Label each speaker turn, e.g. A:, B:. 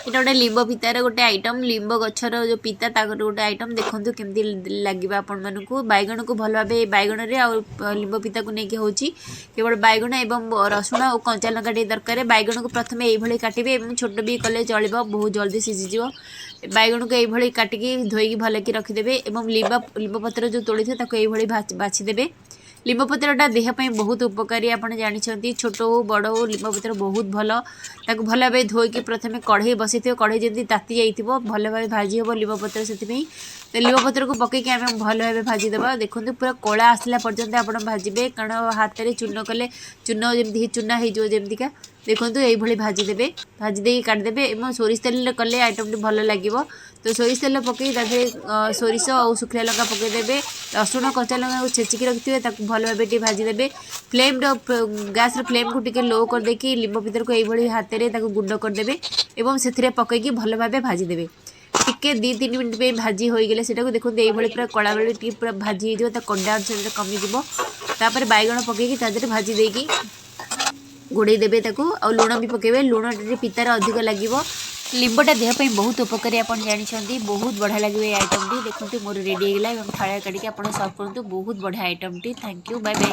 A: এটা গোटे लिंब पितार गोटे item limb गचर जो पिता ताकर गोटे आइटम देखो केमती लगे आपण मानक बैगण को भल भाव बैगण लिंब पिता को लेकिन हूँ केवल बैगण एवं रसुण और कंचा लंका टे दरकार बैगण को प्रथम ये काटे छोट भी कले चलो बहुत जल्दी सीझीज बैगण को ये काटिकी धोईकी भल कि रखिदे और लिंब पत्र जो तोड़ी थे ये बाछीदे लिंब पत्रटा देहपाई बहुत उपकारी आपड़ जानते छोट हो बड़ हो लिंब पत्र बहुत भल ताक भल भाव धोईकी प्रथम कढ़ई बसी थे कढ़ई जमी ताती जाइए भल भाव भाजी हम लिंब पत्र से तो लिंब पत्र को पकईकि आम भल भाव भाजीदेवा देखो पूरा कला आसला पर्यंत आप भाजबे कारण हाथ में चून कले चून जमी चूना होमतीका देखो ये भाजीदे भाजीदे काटिदेवे और सोरिष तेल कले आइटम भल लगे तो सोरिष तेल पकई सोरिष और शुखला लंका पकईदेवे रसुण कंचा लंका को छेचिकी रखिए भल भाव भाजीदे फ्लेम गैस फ्लेम को टिके लो कर देकी लिंब पितर को ये हाथ में गुंड करदे और से पकईकी भल भाव भाजीदे टिके 2-3 मिनट पे भाजी हो गले से देखो ये पूरा कला बेले टी पूरा भाजी हो कंडा अंश कमिज बैगण पकईकी तादेह भाजी देकी घोड़े देवे और लुण भी पकेबे लुण पितार अधिक लगे लिंबटा देहपाई बहुत उपकारी आप जानते बहुत बढ़िया लगे ये आइटम टी देखो मोर रेडी होगा थालिया काटिकी आप सर्व करूँ बहुत बढ़िया item tea thank you bye bye.